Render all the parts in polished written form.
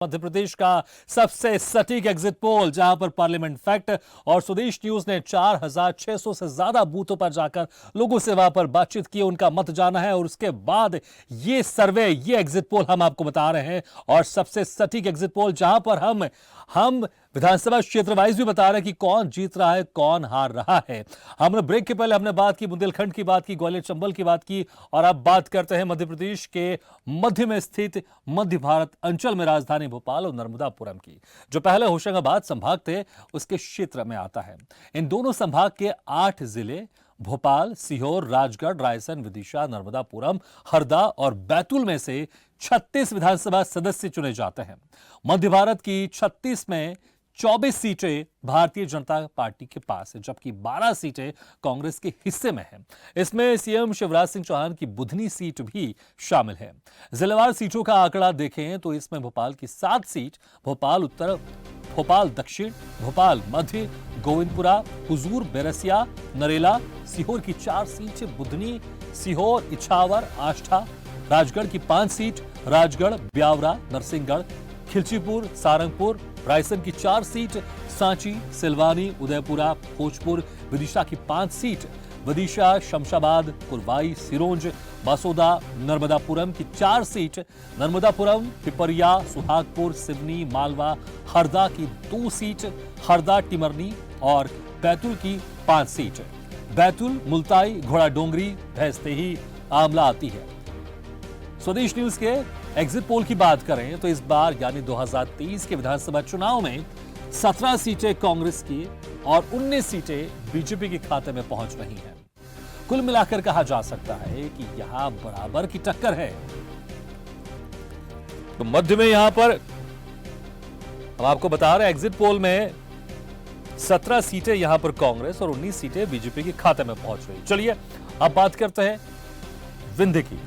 मध्य प्रदेश का सबसे सटीक एग्जिट पोल, जहां पर पार्लियामेंट फैक्ट और स्वदेश न्यूज ने 4600 से ज्यादा बूथों पर जाकर लोगों से वहां पर बातचीत की, उनका मत जाना है और उसके बाद ये सर्वे, ये एग्जिट पोल हम आपको बता रहे हैं। और सबसे सटीक एग्जिट पोल जहां पर हम विधानसभा क्षेत्र वाइज भी बता रहे हैं कि कौन जीत रहा है, कौन हार रहा है। हमने ब्रेक के पहले हमने बात की बुंदेलखंड की, बात की ग्वालियर चंबल की बात की, और अब बात करते हैं मध्य प्रदेश के मध्य में स्थित मध्य भारत अंचल में राजधानी भोपाल और नर्मदापुरम की। जो पहले होशंगाबाद संभाग थे उसके क्षेत्र में आता है। इन दोनों संभाग के 8 जिले भोपाल, सीहोर, राजगढ़, रायसेन, विदिशा, नर्मदापुरम, हरदा और बैतूल में से 36 विधानसभा सदस्य चुने जाते हैं। मध्य भारत की 36 में 24 सीटें भारतीय जनता पार्टी के पास है, जबकि 12 सीटें कांग्रेस के हिस्से में हैं। इसमें सीएम शिवराज सिंह चौहान की बुधनी सीट भी शामिल है। जिलेवार सीटों का आंकड़ा देखें तो इसमें भोपाल की 7 सीट, भोपाल उत्तर, भोपाल दक्षिण, भोपाल मध्य, गोविंदपुरा, हुजूर, बैरसिया, नरेला, सीहोर की 4 सीट, बुधनी, सीहोर, इछावर, आष्ठा, राजगढ़ की 5 सीट, राजगढ़, ब्यावरा, नरसिंहगढ़, खिलचीपुर, सारंगपुर, रायसेन की 4 सीट, सांची, सिलवानी, उदयपुरा, भोजपुर, विदिशा की 5 सीट, विदिशा, शमशाबाद, कुरवाई, सिरोंज, बासोदा, नर्मदापुरम की 4 सीट, नर्मदापुरम, पिपरिया, सुहागपुर, सिवनी, मालवा, हरदा की 2 सीट, हरदा, टिमरनी और बैतूल की 5 सीट। बैतूल, मुल्ताई, घोड़ा डोंगरी, भैंसदेही, आमला आती है। स्वदेश न्यूज के एग्जिट पोल की बात करें तो इस बार यानी 2023 के विधानसभा चुनाव में 17 सीटें कांग्रेस की और 19 सीटें बीजेपी के खाते में पहुंच रही हैं। कुल मिलाकर कहा जा सकता है कि यहां बराबर की टक्कर है। तो मध्य में यहां पर हम आपको बता रहे हैं एग्जिट पोल में 17 सीटें यहां पर कांग्रेस और 19 सीटें बीजेपी के खाते में पहुंच रही। चलिए अब बात करते हैं विंध्य की।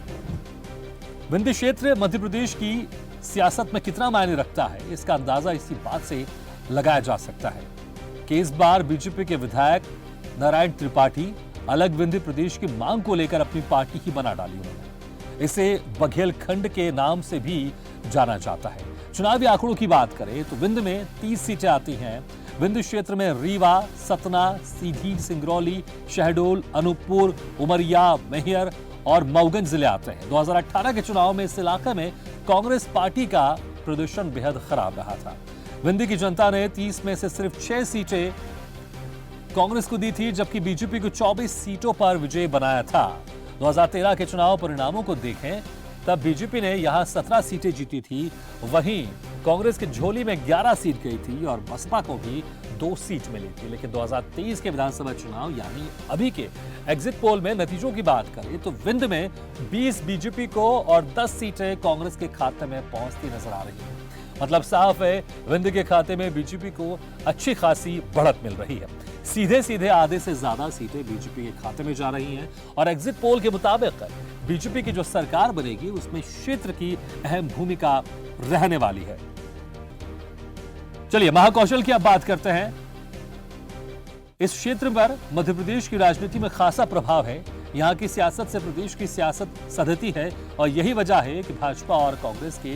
विंध्य क्षेत्र मध्य प्रदेश की सियासत में कितना मायने रखता है, इसका अंदाजा इसी बात से लगाया जा सकता है कि इस बार बीजेपी के विधायक नारायण त्रिपाठी अलग विंध्य प्रदेश की मांग को लेकर अपनी पार्टी ही बना डाली उन्होंने। इसे बघेलखंड के नाम से भी जाना जाता है। चुनावी आंकड़ों की बात करें तो विंध्य में 30 सीटें आती हैं। विंध्य क्षेत्र में रीवा, सतना, सीधी, सिंगरौली, शहडोल, अनूपपुर, उमरिया, मैहर और मऊगंज जिले आते हैं। 2018 के चुनाव में इस इलाके में कांग्रेस पार्टी का प्रदर्शन बेहद खराब रहा था। विंध्य की जनता ने 30 में से सिर्फ 6 सीटें कांग्रेस को दी थी, जबकि बीजेपी को 24 सीटों पर विजय बनाया था। 2013 के चुनाव परिणामों को देखें तब बीजेपी ने यहां 17 सीटें जीती थी, वहीं कांग्रेस की झोली में 11 सीट गई थी और बसपा को भी 2 सीट मिली थी। लेकिन 2023 के विधानसभा चुनाव यानी अभी के एग्जिट पोल में नतीजों की बात करें तो विंध्य में 20 बीजेपी को और 10 सीटें कांग्रेस के खाते में पहुंचती नजर आ रही है। मतलब साफ है, विंध्य के खाते में बीजेपी को अच्छी खासी बढ़त मिल रही है। सीधे सीधे आधे से ज्यादा सीटें बीजेपी के खाते में जा रही हैं और एग्जिट पोल के मुताबिक बीजेपी की जो सरकार बनेगी उसमें क्षेत्र की अहम भूमिका रहने वाली है। चलिए महाकौशल की अब बात करते हैं। इस क्षेत्र पर मध्य प्रदेश की राजनीति में खासा प्रभाव है। यहां की सियासत से प्रदेश की सियासत सधती है और यही वजह है कि भाजपा और कांग्रेस के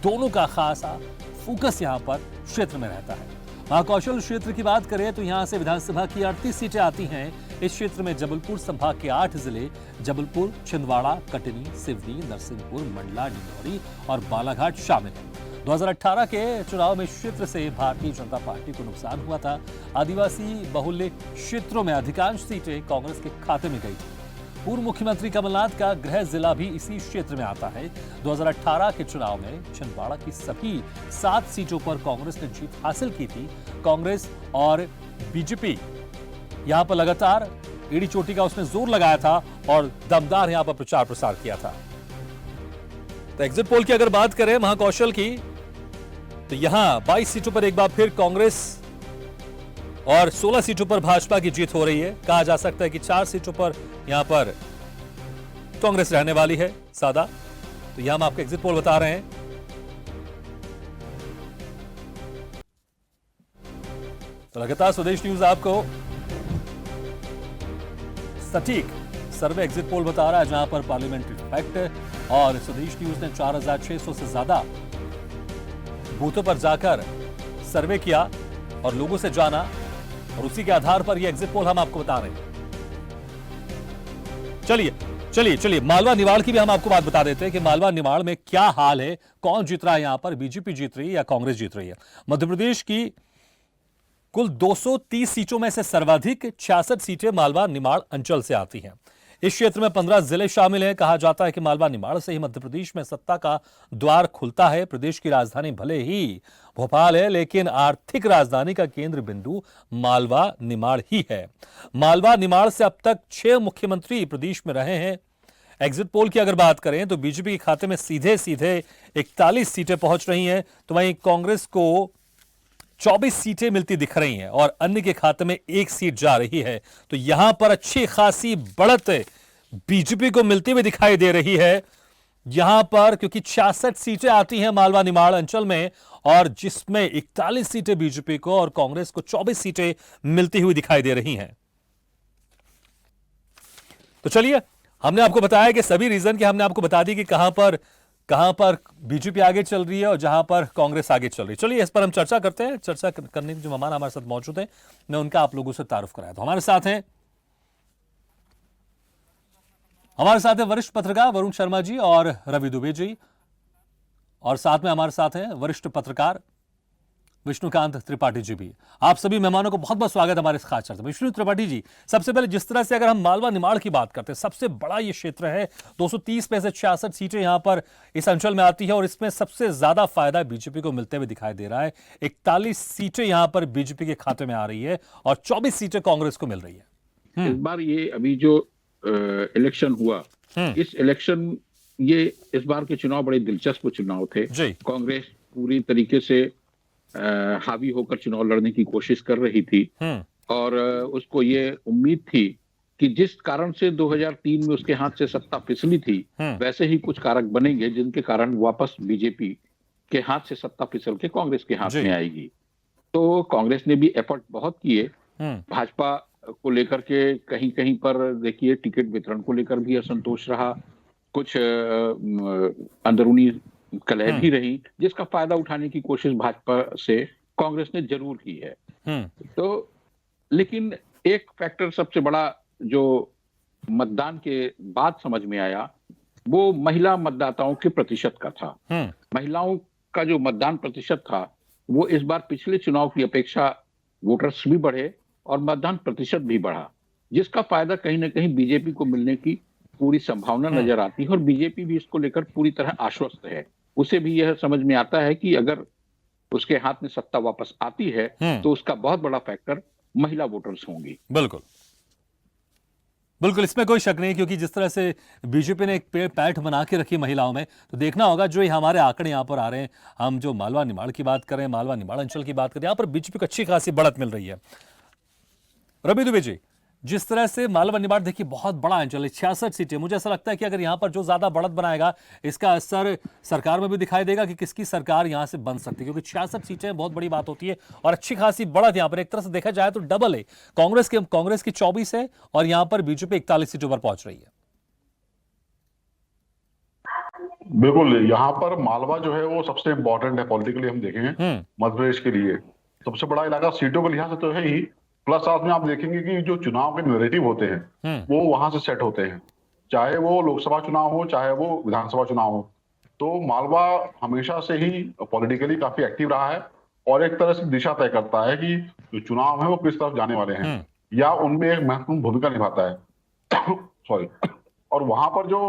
दोनों का खासा फोकस यहां पर क्षेत्र में रहता है। महाकौशल क्षेत्र की बात करें तो यहां से विधानसभा की 38 सीटें आती हैं। इस क्षेत्र में जबलपुर संभाग के 8 जिले जबलपुर, छिंदवाड़ा, कटनी, सिवनी, नरसिंहपुर, मंडला, डिंडौरी और बालाघाट शामिल हैं। 2018 के चुनाव में क्षेत्र से भारतीय जनता पार्टी को नुकसान हुआ था। आदिवासी बहुल्य क्षेत्रों में अधिकांश सीटें कांग्रेस के खाते में गई थी। पूर्व मुख्यमंत्री कमलनाथ का गृह जिला भी इसी क्षेत्र में आता है। 2018 के चुनाव में छिंदवाड़ा की सभी 7 सीटों पर कांग्रेस ने जीत हासिल की थी। कांग्रेस और बीजेपी यहां पर लगातार एड़ी चोटी का उसने जोर लगाया था और दमदार यहां पर प्रचार प्रसार किया था। तो एग्जिट पोल की अगर बात करें महाकौशल की तो यहां 22 सीटों पर एक बार फिर कांग्रेस और 16 सीटों पर भाजपा की जीत हो रही है। कहा जा सकता है कि 4 सीटों पर यहां पर कांग्रेस रहने वाली है सादा। तो यहां हम आपको एग्जिट पोल बता रहे हैं। तो लगातार स्वदेश न्यूज आपको सटीक सर्वे एग्जिट पोल बता रहा है, जहां पर पार्लियामेंट्री फैक्ट और स्वदेश न्यूज ने 4600 से ज्यादा बूथों पर जाकर सर्वे किया और लोगों से जाना, और उसी के आधार पर यह एग्जिट पोल हम आपको बता रहे हैं। चलिए मालवा निमाड़ की भी हम आपको बात बता देते हैं कि मालवा निमाड़ में क्या हाल है, कौन जीत रहा है, यहां पर बीजेपी जीत रही है या कांग्रेस जीत रही है। मध्य प्रदेश की कुल 230 सीटों में से सर्वाधिक 66 सीटें मालवा निमाड़ अंचल से आती हैं। इस क्षेत्र में 15 जिले शामिल हैं। कहा जाता है कि मालवा निमाड़ से ही मध्य प्रदेश में सत्ता का द्वार खुलता है। प्रदेश की राजधानी भले ही भोपाल है, लेकिन आर्थिक राजधानी का केंद्र बिंदु मालवा निमाड़ ही है। मालवा निमाड़ से अब तक 6 मुख्यमंत्री प्रदेश में रहे हैं। एग्जिट पोल की अगर बात करें तो बीजेपी के खाते में सीधे 41 सीटें पहुंच रही हैं, तो वहीं कांग्रेस को 24 सीटें मिलती दिख रही हैं और अन्य के खाते में 1 सीट जा रही है। तो यहां पर अच्छी खासी बढ़त बीजेपी को मिलती हुई दिखाई दे रही है यहां पर, क्योंकि 66 सीटें आती हैं मालवा निमाड़ अंचल में, और जिसमें 41 सीटें बीजेपी को और कांग्रेस को 24 सीटें मिलती हुई दिखाई दे रही हैं। तो चलिए, हमने आपको बताया कि सभी रीजन के हमने आपको बता दी कि कहां पर बीजेपी आगे चल रही है और जहां पर कांग्रेस आगे चल रही है। चलिए, इस पर हम चर्चा करते हैं। चर्चा करने के जो मेहमान हमारे साथ मौजूद हैं, मैं उनका आप लोगों से तारुफ कराया। तो हमारे साथ हैं वरिष्ठ पत्रकार वरुण शर्मा जी और रवि दुबे जी, और साथ में हमारे साथ हैं वरिष्ठ पत्रकार विष्णुकांत त्रिपाठी जी भी। आप सभी मेहमानों को बहुत बहुत स्वागत है हमारे इस खास चर्चा में। विष्णु त्रिपाठी जी, सबसे पहले जिस तरह से अगर हम मालवा निमाड़ की बात करते हैं, सबसे बड़ा ये क्षेत्र है, 230 में से 66 सीटें यहां पर इस अंचल में आती है और इसमें सबसे ज्यादा फायदा बीजेपी को मिलते हुए दिखाई दे रहा है। 41 सीटें यहां पर बीजेपी के खाते में आ रही है और 24 सीटें कांग्रेस को मिल रही है। इस बार ये अभी जो इलेक्शन हुआ, इस इलेक्शन इस बार के चुनाव बड़े दिलचस्प चुनाव थे। कांग्रेस पूरी तरीके से हावी होकर चुनाव लड़ने की कोशिश कर रही थी और उसको ये उम्मीद थी कि जिस कारण से 2003 में उसके हाथ से सत्ता फिसली थी, वैसे ही कुछ कारक बनेंगे जिनके कारण वापस बीजेपी के हाथ से सत्ता फिसल के कांग्रेस के हाथ में आएगी। तो कांग्रेस ने भी एफर्ट बहुत किए। भाजपा को लेकर के कहीं कहीं पर देखिए टिकट वितरण को लेकर भी असंतोष रहा, कुछ अंदरूनी कलह भी रही, जिसका फायदा उठाने की कोशिश भाजपा से कांग्रेस ने जरूर की है। तो लेकिन एक फैक्टर सबसे बड़ा जो मतदान के बाद समझ में आया, वो महिला मतदाताओं के प्रतिशत का था। महिलाओं का जो मतदान प्रतिशत था, वो इस बार पिछले चुनाव की अपेक्षा वोटर्स भी बढ़े और मतदान प्रतिशत भी बढ़ा, जिसका फायदा कहीं ना कहीं बीजेपी को मिलने की पूरी संभावना नजर आती है और बीजेपी भी इसको लेकर पूरी तरह आश्वस्त है। उसे भी यह समझ में आता है कि अगर उसके हाथ में सत्ता वापस आती है तो उसका बहुत बड़ा फैक्टर महिला वोटर्स होंगी। बिल्कुल, इसमें कोई शक नहीं, क्योंकि जिस तरह से बीजेपी ने एक पैठ बना के रखी महिलाओं में, तो देखना होगा जो हमारे आंकड़े यहां पर आ रहे हैं, हम जो मालवा निमाड़ की बात करें, मालवा निमाड़ अंचल की बात करें, यहां पर बीजेपी को अच्छी खासी बढ़त मिल रही है। रवि दुबे जी, जिस तरह से मालवा निमाड़ देखिए बहुत बड़ा अंचल है, 66 सीटें, मुझे ऐसा लगता है कि अगर यहां पर जो ज्यादा बढ़त बनाएगा, इसका असर सरकार में भी दिखाई देगा कि किसकी सरकार यहां से बन सकती है, क्योंकि 66 सीटें बहुत बड़ी बात होती है और अच्छी खासी बढ़त यहां पर एक तरह से देखा जाए तो डबल है। कांग्रेस की 24 है और यहां पर बीजेपी 41 सीटों पर पहुंच रही है। बिल्कुल, यहाँ पर मालवा जो है वो सबसे इंपॉर्टेंट है पॉलिटिकली, हम देखें मध्य प्रदेश के लिए सबसे बड़ा इलाका सीटों के लिहाज से तो है ही, प्लस साथ में आप देखेंगे कि जो चुनाव के नैरेटिव होते हैं वो वहां से सेट होते हैं, चाहे वो लोकसभा चुनाव हो चाहे वो विधानसभा चुनाव हो। तो मालवा हमेशा से ही पॉलिटिकली काफी एक्टिव रहा है और एक तरह से दिशा तय करता है कि जो चुनाव है वो किस तरफ जाने वाले हैं या उनमें एक महत्वपूर्ण भूमिका निभाता है। सॉरी। और वहां पर जो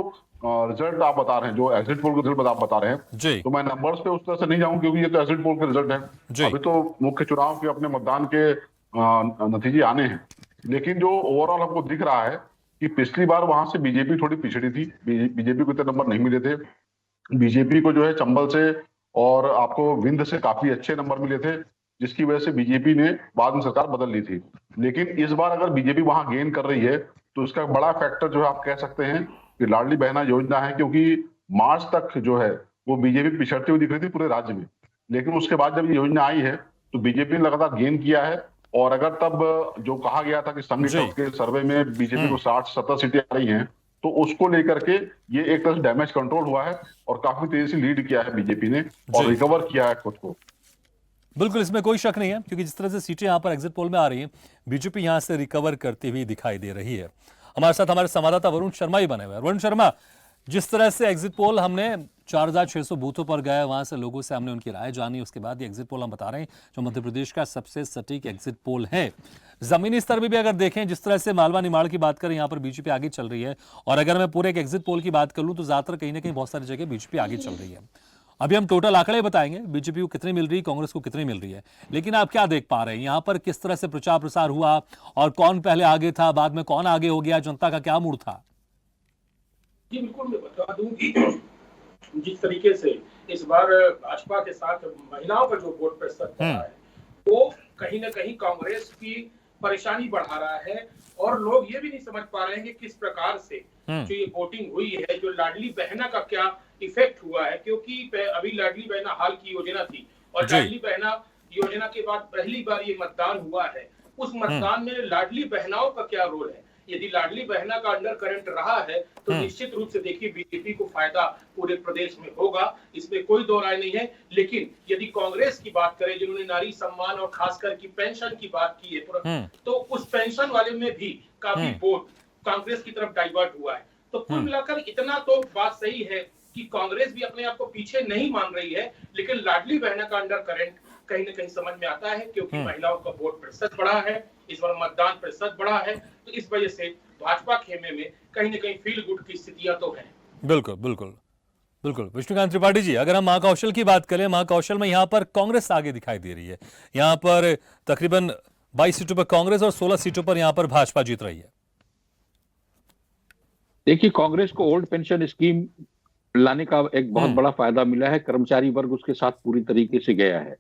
रिजल्ट आप बता रहे हैं, जो एग्जिट पोल के रिजल्ट आप बता रहे हैं, तो मैं नंबर्स पे उस तरह से नहीं जाऊं क्योंकि ये तो एग्जिट पोल के रिजल्ट है, अभी तो मुख्य चुनाव के अपने मतदान के नतीजे आने हैं। लेकिन जो ओवरऑल हमको दिख रहा है कि पिछली बार वहां से बीजेपी थोड़ी पिछड़ी थी, बीजेपी को इतने नंबर नहीं मिले थे। बीजेपी को जो है चंबल से और आपको विंध्य से काफी अच्छे नंबर मिले थे, जिसकी वजह से बीजेपी ने बाद में सरकार बदल ली थी। लेकिन इस बार अगर बीजेपी वहां गेन कर रही है तो उसका बड़ा फैक्टर जो है आप कह सकते हैं कि लाडली बहना योजना है, क्योंकि मार्च तक जो है वो बीजेपी पिछड़ती हुई दिख रही थी पूरे राज्य में, लेकिन उसके बाद जब ये योजना आई है तो बीजेपी ने लगातार गेन किया है। और अगर तब जो कहा गया था कि संघ के सर्वे में बीजेपी को 60-70 सीटें आ रही हैं, तो उसको लेकर के ये एक तरह से डैमेज कंट्रोल हुआ है और काफी तेजी से लीड किया है बीजेपी ने और रिकवर किया है खुद को। बिल्कुल, इसमें कोई शक नहीं है, क्योंकि जिस तरह से सीटें यहां पर एग्जिट पोल में आ रही हैं, बीजेपी यहां से रिकवर करती हुई दिखाई दे रही है। हमारे साथ हमारे संवाददाता वरुण शर्मा ही बने हुए हैं। वरुण शर्मा, जिस तरह से एग्जिट पोल हमने 4600 बूथों पर गए, वहां से लोगों से हमने उनकी राय जानी, उसके बाद ये एग्जिट पोल हम बता रहे हैं जो मध्य प्रदेश का सबसे सटीक एग्जिट पोल है। जमीनी स्तर पर भी अगर देखें, जिस तरह से मालवा निमाड़ की बात करें, यहाँ पर बीजेपी आगे चल रही है, और अगर मैं पूरे एक एग्जिट पोल की बात कर लूं तो ज्यादातर कहीं ना कहीं बहुत सारी जगह बीजेपी आगे चल रही है। अभी हम टोटल आंकड़े बताएंगे, बीजेपी को कितनी मिल रही है, कांग्रेस को कितनी मिल रही है, लेकिन आप क्या देख पा रहे हैं यहाँ पर, किस तरह से प्रचार प्रसार हुआ और कौन पहले आगे था, बाद में कौन आगे हो गया, जनता का क्या मूड था? जी बिल्कुल, मैं बता दूं कि जिस तरीके से इस बार भाजपा के साथ महिलाओं का जो वोट प्रतिशत बढ़ा है, वो कहीं ना कहीं कांग्रेस की परेशानी बढ़ा रहा है, और लोग ये भी नहीं समझ पा रहे हैं कि किस प्रकार से जो ये वोटिंग हुई है, जो लाडली बहना का क्या इफेक्ट हुआ है, क्योंकि अभी लाडली बहना हाल की योजना थी और लाडली बहना योजना के बाद पहली बार ये मतदान हुआ है। उस मतदान में लाडली बहनाओं का क्या रोल है? यदि लाडली बहना का अंडर करंट रहा है तो निश्चित रूप से देखिए बीजेपी को फायदा पूरे प्रदेश में होगा, इसमें कोई दो राय नहीं है। लेकिन यदि कांग्रेस की बात करें, जिन्होंने नारी सम्मान और खासकर की पेंशन की बात की है, तो उस पेंशन वाले में भी काफी वोट कांग्रेस की तरफ डाइवर्ट हुआ है। तो कुल मिलाकर इतना तो बात सही है कि कांग्रेस भी अपने आप को पीछे नहीं मान रही है, लेकिन लाडली बहना का अंडर करंट कहीं ना कहीं समझ में आता है, क्योंकि महिलाओं का वोट प्रतिशत बढ़ा है, इस बार मतदान प्रतिशत बढ़ा है, तो इस वजह से भाजपा खेमे में कहीं ना कहीं फील गुड की स्थितियां तो हैं। बिल्कुल बिल्कुल बिल्कुल। विष्णुकांत त्रिपाठी जी, अगर हम महाकौशल की बात करें, महाकौशल में यहाँ पर कांग्रेस आगे दिखाई दे रही है। यहाँ पर तकरीबन 22 सीटों पर कांग्रेस और 16 सीटों पर यहाँ पर भाजपा जीत रही है। देखिए, कांग्रेस को ओल्ड पेंशन स्कीम लाने का एक बहुत बड़ा फायदा मिला है। कर्मचारी वर्ग उसके साथ पूरी तरीके से गया है,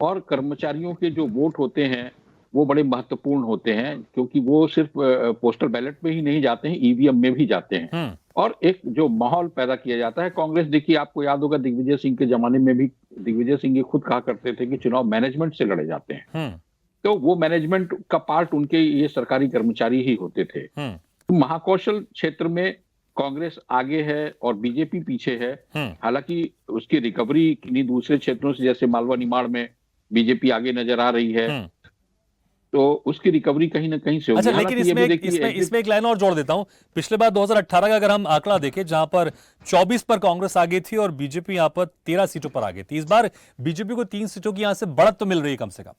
और कर्मचारियों के जो वोट होते हैं वो बड़े महत्वपूर्ण होते हैं, क्योंकि वो सिर्फ पोस्टल बैलेट में ही नहीं जाते हैं, ईवीएम में भी जाते हैं, और एक जो माहौल पैदा किया जाता है। कांग्रेस, देखिए आपको याद होगा दिग्विजय सिंह के जमाने में भी दिग्विजय सिंह ये खुद कहा करते थे कि चुनाव मैनेजमेंट से लड़े जाते हैं, तो वो मैनेजमेंट का पार्ट उनके ये सरकारी कर्मचारी ही होते थे। तो महाकौशल क्षेत्र में कांग्रेस आगे है और बीजेपी पीछे है। हालांकि उसकी रिकवरी किन्हीं दूसरे क्षेत्रों से, जैसे मालवा निमाड़ में बीजेपी आगे नजर आ रही है, तो उसकी रिकवरी कहीं ना कहीं से होगी। अच्छा, लेकिन इसमें एक लाइन और जोड़ देता हूं। पिछले बार 2018 का अगर हम आंकड़ा देखें, जहां पर 24 पर कांग्रेस आगे थी और बीजेपी यहां पर 13 सीटों पर आगे थी, इस बार बीजेपी को 3 सीटों की यहां से बढ़त तो मिल रही है कम से कम।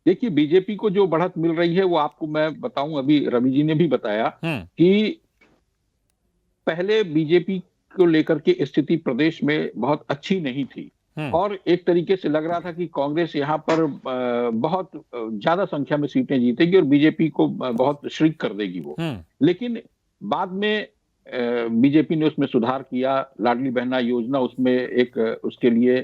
देखिए, बीजेपी को जो बढ़त मिल रही है वो आपको मैं बताऊं, अभी रवि जी ने भी बताया कि पहले बीजेपी को लेकर के स्थिति प्रदेश में बहुत अच्छी नहीं थी, और एक तरीके से लग रहा था कि कांग्रेस यहाँ पर बहुत ज्यादा संख्या में सीटें जीतेगी और बीजेपी को बहुत श्रिंक कर देगी वो। लेकिन बाद में बीजेपी ने उसमें सुधार किया। लाडली बहना योजना उसमें एक उसके लिए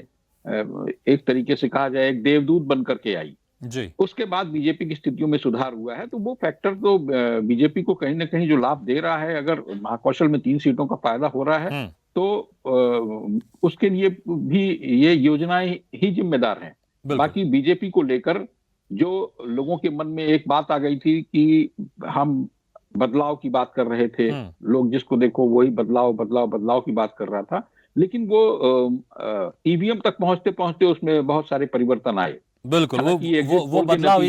एक तरीके से कहा जाए एक देवदूत बन करके आई जी। उसके बाद बीजेपी की स्थितियों में सुधार हुआ है, तो वो फैक्टर तो बीजेपी को कहीं ना कहीं जो लाभ दे रहा है, अगर महाकौशल में 3 सीटों का फायदा हो रहा है तो उसके लिए भी ये योजनाएं ही जिम्मेदार हैं। बाकी बीजेपी को लेकर जो लोगों के मन में एक बात आ गई थी कि हम बदलाव की बात कर रहे थे, लोग जिसको देखो वही बदलाव बदलाव बदलाव की बात कर रहा था, लेकिन वो ईवीएम तक पहुंचते पहुंचते उसमें बहुत सारे परिवर्तन आए। बिल्कुल, वो बदलाव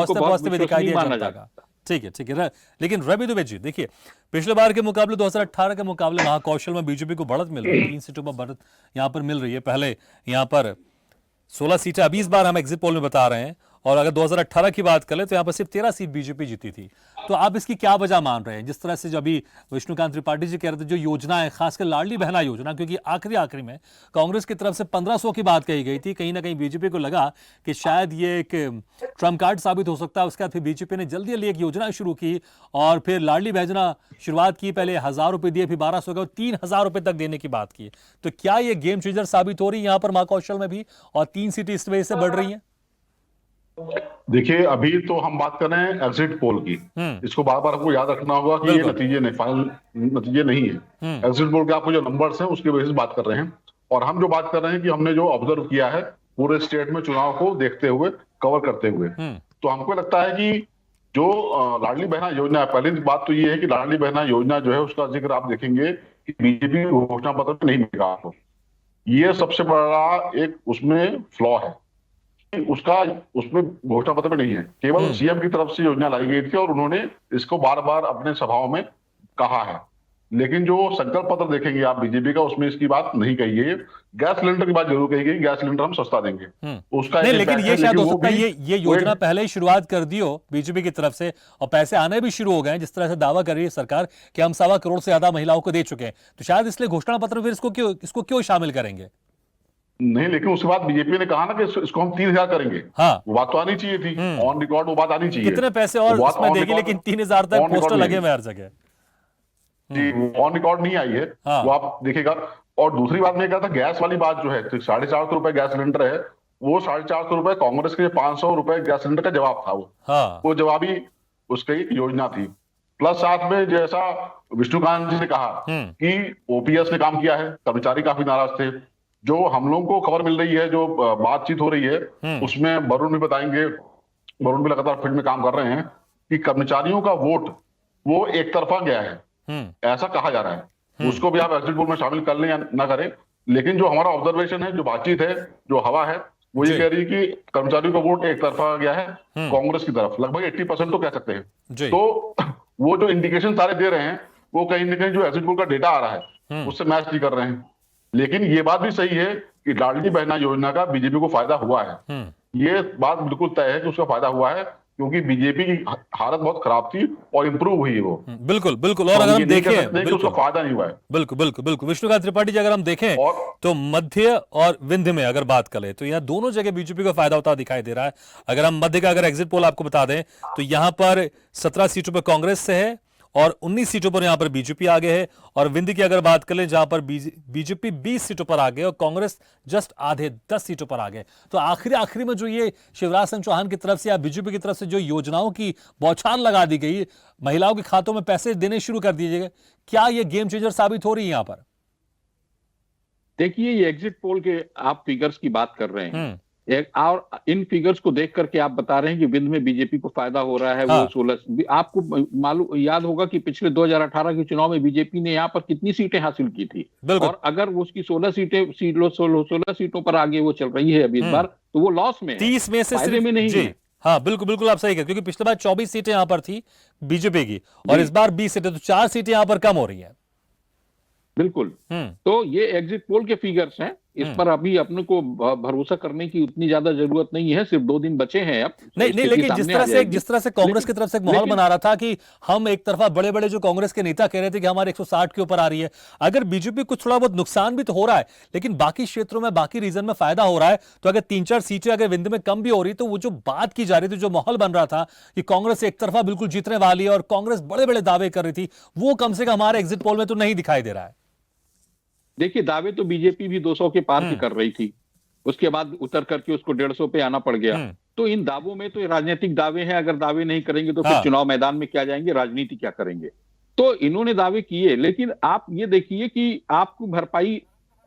पहुंचते हुए दिखाई दिया जनता का। ठीक है। लेकिन रवि दुबे जी, देखिए पिछले बार के मुकाबले 2018 के मुकाबले महाकौशल में बीजेपी को बढ़त मिल रही है, 3 सीटों पर बढ़त यहाँ पर मिल रही है। पहले यहाँ पर 16 सीटें, अभी इस बार हम एग्जिट पोल में बता रहे हैं, और अगर 2018 की बात करें तो यहाँ पर सिर्फ 13 सीट बीजेपी जीती थी। तो आप इसकी क्या वजह मान रहे हैं? जिस तरह से जो अभी विष्णुकांत त्रिपाठी जी कह रहे थे, जो योजना है, खासकर लाडली बहना योजना, क्योंकि आखिरी में कांग्रेस की तरफ से 1500 की बात कही गई थी, कहीं ना कहीं बीजेपी को लगा कि शायद ये एक ट्रम्प कार्ड साबित हो सकता है। उसके बाद फिर बीजेपी ने जल्दी जल्दी एक योजना शुरू की और फिर लाडली बहना शुरुआत की, पहले 1000 रुपये दिए, फिर 1200 का 3000 रुपये तक देने की बात की। तो क्या ये गेम चेंजर साबित हो रही है यहाँ पर महाकौशल में भी, और 3 सीटें इस वजह से बढ़ रही हैं? देखिए, अभी तो हम बात कर रहे हैं एग्जिट पोल की। इसको बार बार आपको याद रखना होगा कि ये नतीजे नहीं, फाइनल नतीजे नहीं है। एग्जिट पोल के आपको जो नंबर्स हैं उसके बेसिस बात कर रहे हैं, और हम जो बात कर रहे हैं कि हमने जो ऑब्जर्व किया है पूरे स्टेट में चुनाव को देखते हुए, कवर करते हुए, तो हमको लगता है कि जो लाडली बहना योजना है, पहली बात तो ये है कि लाडली बहना योजना जो है उसका जिक्र आप देखेंगे कि बीजेपी घोषणा पत्र में नहीं मिलेगा आपको। ये सबसे बड़ा एक उसमें फ्लॉ है, उसका उसमें घोषणा पत्र में नहीं है, केवल सीएम की तरफ से योजना लाई गई थी और उन्होंने इसको बार बार अपने सभाओं में कहा है। लेकिन जो संकल्प पत्र देखेंगे आप बीजेपी का, उसमें इसकी बात नहीं कही गई। गैस सिलेंडर की बात जरूर कही गई, गैस सिलेंडर हम सस्ता देंगे, उसका नहीं, लेकिन ये शायद हो सकता है ये योजना पहले ही शुरुआत कर दी हो बीजेपी की तरफ से और पैसे आने भी शुरू हो गए, जिस तरह से दावा कर रही है सरकार कि हम 1.25 करोड़ से ज्यादा महिलाओं को दे चुके हैं, तो शायद इसलिए घोषणा पत्र में फिर इसको क्यों शामिल करेंगे? नहीं, लेकिन उसके बाद बीजेपी ने कहा ना कि इसको हम 3,000 करेंगे। हाँ, वो बात तो आनी चाहिए थी, ऑन रिकॉर्ड वो बात आनी चाहिए। कितने पैसे और इसमें देगी, लेकिन 3,000 तक पोस्टर लगे हुए हर जगह जी, ऑन रिकॉर्ड नहीं आई है। हाँ। वो आप देखिएगा। और दूसरी बात मैं कहा था, गैस वाली बात जो है, 450 रुपए गैस सिलेंडर है, वो 450 रुपए कांग्रेस के 500 रुपए गैस सिलेंडर का जवाब था। वो जवाबी उसकी योजना थी। प्लस साथ में जैसा विष्णुकांत जी ने कहा कि ओपीएस ने काम किया है, कर्मचारी काफी नाराज थे। जो हम लोगों को खबर मिल रही है, जो बातचीत हो रही है, उसमें वरुण भी बताएंगे, वरुण भी लगातार फील्ड में काम कर रहे हैं कि कर्मचारियों का वोट वो एक तरफा गया है, ऐसा कहा जा रहा है। उसको भी आप एग्जिट पोल में शामिल कर लें या ना करें, लेकिन जो हमारा ऑब्जर्वेशन है, जो बातचीत है, जो हवा है, वो ये कह रही है कि कर्मचारियों का वोट एक तरफा गया है कांग्रेस की तरफ, लगभग 80% तो कह सकते हैं। तो वो जो इंडिकेशन सारे दे रहे हैं, वो कहीं ना कहीं जो एग्जिट पोल का डेटा आ रहा है उससे मैच नहीं कर रहे हैं। लेकिन ये बात भी सही है कि लाडली बहना योजना का बीजेपी को फायदा हुआ है। ये बात बिल्कुल तय है कि उसका फायदा हुआ है, क्योंकि बीजेपी की हालत बहुत खराब थी और इंप्रूव हुई है वो। बिल्कुल बिल्कुल। और अगर हम देखें, उसका फायदा नहीं हुआ है। बिल्कुल बिल्कुल बिल्कुल। विष्णुकांत त्रिपाठी जी, अगर हम देखें तो मध्य और विंध्य में अगर बात करें तो यहाँ दोनों जगह बीजेपी को फायदा होता दिखाई दे रहा है। अगर हम मध्य का अगर एग्जिट पोल आपको बता दें तो यहाँ पर 17 सीटों पर कांग्रेस से है और 19 सीटों पर यहां पर बीजेपी आगे है। और विंध्य की अगर बात करें, जहां पर बीजेपी 20 सीटों पर आगे और कांग्रेस जस्ट आधे 10 सीटों पर आगे। तो आखिरी में जो ये शिवराज सिंह चौहान की तरफ से या बीजेपी की तरफ से जो योजनाओं की बौछार लगा दी गई, महिलाओं के खातों में पैसे देने शुरू कर दिए गए, क्या ये गेम चेंजर साबित हो रही है यहां पर? देखिए, ये एग्जिट पोल के आप फिगर्स की बात कर रहे हैं, और इन फिगर्स को देख करके आप बता रहे हैं कि विंध्य में बीजेपी को फायदा हो रहा है। वो 16, आपको मालूम याद होगा कि पिछले 2018 के चुनाव में बीजेपी ने यहाँ पर कितनी सीटें हासिल की थी, और अगर वो उसकी 16 सीटों पर आगे वो चल रही है अभी इस बार, तो वो लॉस में 30 में से सिर्फ में नहीं है। हाँ बिल्कुल बिल्कुल, आप सही कह, क्योंकि पिछले बार 24 सीटें यहां पर थी बीजेपी की और इस बार 20 सीटें, तो 4 सीटें यहां पर कम हो रही है। बिल्कुल। तो ये एग्जिट पोल के फिगर्स हैं, इस पर अभी अपने को भरोसा करने की उतनी ज्यादा जरूरत नहीं है, सिर्फ 2 दिन बचे हैं अब। नहीं, लेकिन जिस तरह से कांग्रेस की तरफ से एक माहौल बना रहा था कि हम एक तरफा बड़े बड़े जो कांग्रेस के नेता कह रहे थे कि हमारे 160 के ऊपर आ रही है, अगर बीजेपी कुछ थोड़ा बहुत नुकसान भी तो हो रहा है, लेकिन बाकी क्षेत्रों में, बाकी रीजन में फायदा हो रहा है, तो अगर 3-4 सीटें अगर विंध्य में कम भी हो रही, तो वो जो बात की जा रही थी, जो माहौल बन रहा था कि कांग्रेस एक तरफा बिल्कुल जीतने वाली है और कांग्रेस बड़े बड़े दावे कर रही थी, वो कम से कम हमारे एग्जिट पोल में तो नहीं दिखाई दे रहा है। देखिए, दावे तो बीजेपी भी 200 के पार की कर रही थी, उसके बाद उतर करके उसको 150 पे आना पड़ गया। तो इन दावों में तो राजनीतिक दावे हैं, अगर दावे नहीं करेंगे तो फिर चुनाव मैदान में क्या जाएंगे, राजनीति क्या करेंगे। तो इन्होंने दावे किए, लेकिन आप ये देखिए कि आपको भरपाई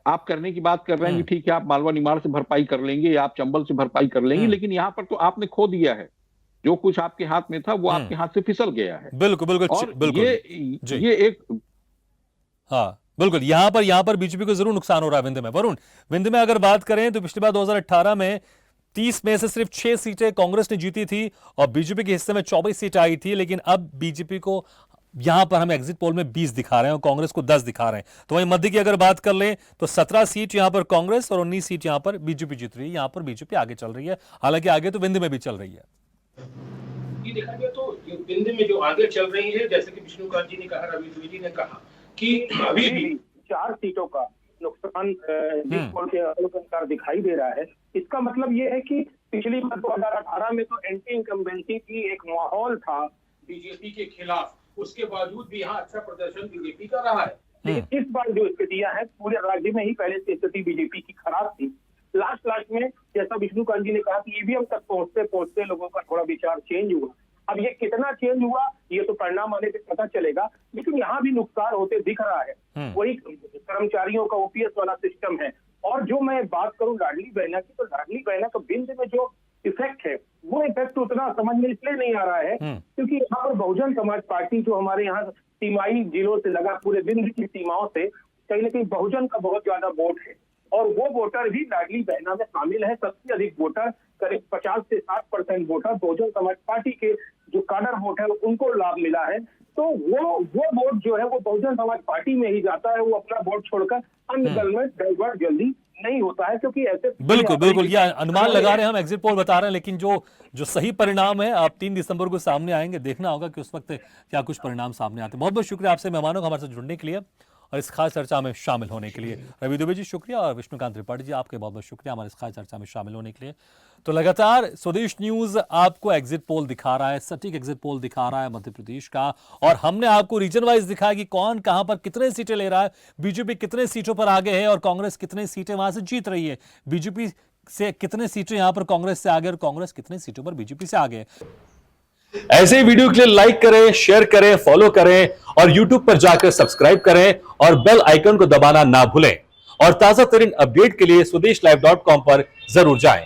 आप करने की बात कर रहे हैं कि ठीक है, आप मालवा निमाड़ से भरपाई कर लेंगे या आप चंबल से भरपाई कर लेंगे, लेकिन यहाँ पर तो आपने खो दिया है। जो कुछ आपके हाथ में था वो आपके हाथ से फिसल गया है। बिल्कुल बिल्कुल। और ये एक बिल्कुल, यहां पर बीजेपी को जरूर नुकसान हो रहा है विंध्य में। वरुण, विंध्य में अगर बात करें तो पिछली बार 2018 में 30 में से सिर्फ 6 सीटें कांग्रेस ने जीती थी और बीजेपी के हिस्से में 24 सीटें आई थी, लेकिन अब बीजेपी को यहां पर हम एग्जिट पोल में 20 दिखा रहे हैं और कांग्रेस को 10 दिखा रहे हैं। तो वहीं मध्य की अगर बात कर लें तो 17 सीट यहां पर कांग्रेस और 19 सीट यहां पर बीजेपी जीत रही है। यहां पर बीजेपी आगे चल रही है, हालांकि आगे तो विंध्य में भी चल रही है। ये देखा गया तो विंध्य में जो आगे चल रही है, जैसे कि विष्णुकांत जी ने कहा, रवि द्विवेदी ने कहा कि अभी भी 4 सीटों का नुकसान के अनुसार दिखाई दे रहा है। इसका मतलब ये है कि पिछली बार 2018 में तो एंटी इनकम्बेंसी की एक माहौल था बीजेपी के खिलाफ, उसके बावजूद भी यहाँ अच्छा प्रदर्शन बीजेपी का रहा है। लेकिन इस बार जो स्थितियां हैं, पूरे राज्य में ही पहले से स्थिति बीजेपी की खराब थी। लास्ट में जैसा विष्णुकांत जी ने कहा कि ईवीएम तक पहुंचते लोगों का थोड़ा विचार चेंज हुआ। अब ये कितना चेंज हुआ ये तो परिणाम आने पे पता चलेगा, लेकिन यहाँ भी नुकसान होते दिख रहा है। वही कर्मचारियों का ओपीएस वाला सिस्टम है। और जो मैं बात करूं लाडली बहना की, तो लाडली बहना का विंध्य में जो इफेक्ट है वो इफेक्ट उतना समझ में इसलिए नहीं आ रहा है क्योंकि यहाँ पर बहुजन समाज पार्टी जो हमारे यहाँ सीमाई जिलों से लगा पूरे विंध्य की सीमाओं से कहीं ना कहीं बहुजन का बहुत ज्यादा वोट है और वो वोटर भी लाडली बहना में शामिल है। सबसे अधिक वोटर करीब 50 से 60% वोटर बहुजन समाज पार्टी के जो काडर वोट है उनको लाभ मिला है। तो वो वोट जो है वो बहुजन समाज पार्टी में ही जाता है, वो अपना वोट छोड़कर अन्य दल में डाइवर्ट जल्दी नहीं होता है क्योंकि ऐसे बिल्कुल ये अनुमान लगा रहे हैं हम, एग्जिट पोल बता रहे हैं, लेकिन जो सही परिणाम है आप 3 दिसंबर को सामने आएंगे, देखना होगा कि उस वक्त क्या कुछ परिणाम सामने आते हैं। बहुत बहुत शुक्रिया आपसे मेहमानों का हमारे साथ जुड़ने के लिए और इस खास चर्चा में शामिल होने के लिए। रवि दुबे जी शुक्रिया और विष्णुकांत त्रिपाठी जी आपके बहुत बहुत शुक्रिया हमारे इस खास चर्चा में शामिल होने के लिए। तो लगातार स्वदेश न्यूज आपको एग्जिट पोल दिखा रहा है, सटीक एग्जिट पोल दिखा रहा है मध्य प्रदेश का, और हमने आपको रीजन वाइज दिखाया कि कौन कहां पर कितने सीटें ले रहा है, बीजेपी कितने सीटों पर आगे है और कांग्रेस कितने सीटें वहां से जीत रही है, बीजेपी से कितने सीटें यहां पर कांग्रेस से आगे और कांग्रेस कितने सीटों पर बीजेपी से आगे है। ऐसे वीडियो के लिए लाइक करें, शेयर करें, फॉलो करें और YouTube पर जाकर सब्सक्राइब करें और बेल आइकन को दबाना ना भूलें। और ताजा तरीन अपडेट के लिए swedeshlive.com पर जरूर जाएं।